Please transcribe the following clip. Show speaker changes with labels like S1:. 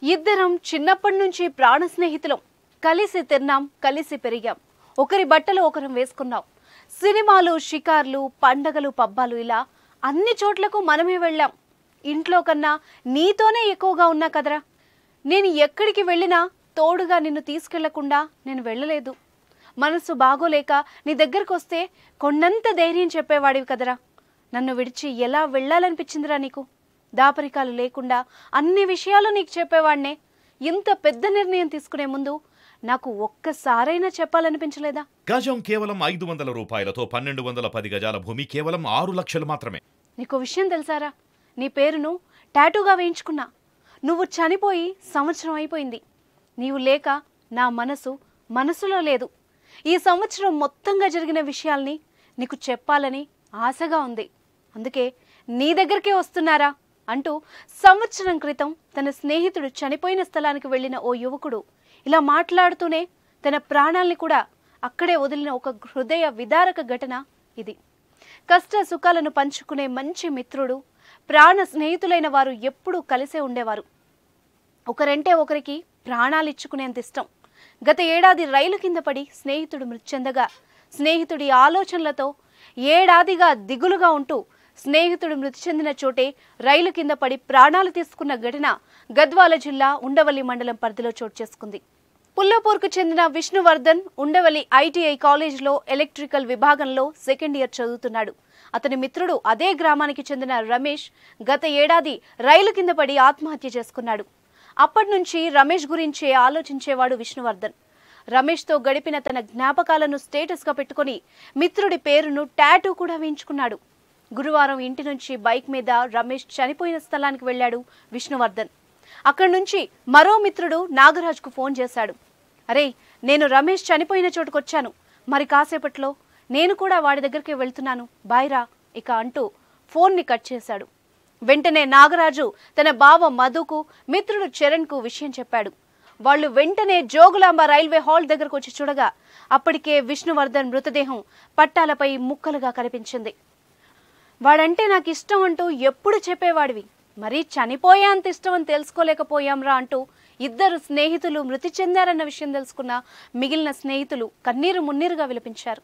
S1: ఇద్దరం చిన్నప్పటి నుంచి ప్రాణ స్నేహితులం. కలిసి తిన్నాం, కలిసి పెరిగాం. ఒకరి బట్టలు ఒకరం వేసుకున్నాం. సినిమాలు, షికార్లు, పండగలు, పబ్బాలు ఇలా అన్ని చోట్లకు మనమే వెళ్ళాం. ఇంట్లో కన్నా నీతోనే ఎక్కువగా ఉన్నా కదరా. నేను ఎక్కడికి వెళ్ళినా తోడుగా నిన్ను తీసుకెళ్లకుండా నేను వెళ్ళలేదు. మనసు బాగోలేక నీ దగ్గరకు వస్తే కొండంత ధైర్యం చెప్పేవాడివి కదరా. నన్ను విడిచి ఎలా వెళ్ళాలనిపించిందిరా నీకు? దాపరికాలు లేకుండా అన్ని విషయాలు నీకు చెప్పేవాడినే. ఇంత పెద్ద నిర్ణయం తీసుకునే ముందు నాకు ఒక్కసారైనా చెప్పాలనిపించలేదా?
S2: గజం కేవలం 500 రూపాయలతో 1210 గజాల భూమి కేవలం 6 లక్షలు మాత్రమే.
S1: నీకు విషయం తెలుసారా? నీ పేరును టాటూగా వేయించుకున్నా. నువ్వు చనిపోయి సంవత్సరం అయిపోయింది. నీవు లేక నా మనసులో లేదు. ఈ సంవత్సరం మొత్తంగా జరిగిన విషయాల్ని నీకు చెప్పాలని ఆశగా ఉంది. అందుకే నీ దగ్గరికే వస్తున్నారా అంటూ సంవత్సరం క్రితం తన స్నేహితుడు చనిపోయిన స్థలానికి వెళ్ళిన ఓ యువకుడు ఇలా మాట్లాడుతూనే తన ప్రాణాల్ని కూడా అక్కడే వదిలిన ఒక హృదయ విదారక ఘటన ఇది. కష్ట సుఖాలను పంచుకునే మంచి మిత్రుడు, ప్రాణ స్నేహితులైన వారు ఎప్పుడూ కలిసే ఉండేవారు. ఒకరంటే ఒకరికి ప్రాణాలిచ్చుకునేంత ఇష్టం. గత ఏడాది రైలు కింద పడి స్నేహితుడు మృతి చెందగా, స్నేహితుడి ఆలోచనలతో ఏడాదిగా దిగులుగా ఉంటూ స్నేహితుడు మృతి చెందిన చోటే రైలు కింద పడి ప్రాణాలు తీసుకున్న ఘటన గద్వాల జిల్లా ఉండవల్లి మండలం పరిధిలో చోటు చేసుకుంది. పుల్లపూర్కు చెందిన విష్ణువర్ధన్ ఉండవల్లి ఐటీఐ కాలేజీలో ఎలక్ట్రికల్ విభాగంలో సెకండ్ ఇయర్ చదువుతున్నాడు. అతని మిత్రుడు అదే గ్రామానికి చెందిన రమేష్ గత ఏడాది రైలు కింద పడి ఆత్మహత్య చేసుకున్నాడు. అప్పటి నుంచి రమేష్ గురించే ఆలోచించేవాడు విష్ణువర్ధన్. రమేష్తో గడిపిన తన జ్ఞాపకాలను స్టేటస్గా పెట్టుకుని మిత్రుడి పేరును టాటూ కూడా వేయించుకున్నాడు. గురువారం ఇంటి నుంచి బైక్ మీద రమేష్ చనిపోయిన స్థలానికి వెళ్ళాడు విష్ణువర్ధన్. అక్కడి నుంచి మరో మిత్రుడు నాగరాజ్కు ఫోన్ చేశాడు. అరే, నేను రమేష్ చనిపోయిన చోటుకొచ్చాను, మరి కాసేపట్లో నేను కూడా వాడి దగ్గరికి వెళ్తున్నాను, బాయ్రా ఇక అంటూ ఫోన్ని కట్ చేశాడు. వెంటనే నాగరాజు తన బావ మధుకు, మిత్రుడు చరణ్కు విషయం చెప్పాడు. వాళ్ళు వెంటనే జోగులాంబ రైల్వే హాల్ దగ్గరకు వచ్చి చూడగా అప్పటికే విష్ణువర్ధన్ మృతదేహం పట్టాలపై ముక్కలుగా కనిపించింది. వాడంటే నాకు ఇష్టం అంటూ ఎప్పుడు చెప్పేవాడివి, మరీ చనిపోయే అంత ఇష్టం అని తెలుసుకోలేకపోయాంరా అంటూ ఇద్దరు స్నేహితులు మృతి చెందారన్న విషయం తెలుసుకున్న మిగిలిన స్నేహితులు కన్నీరు మున్నీరుగా విలపించారు.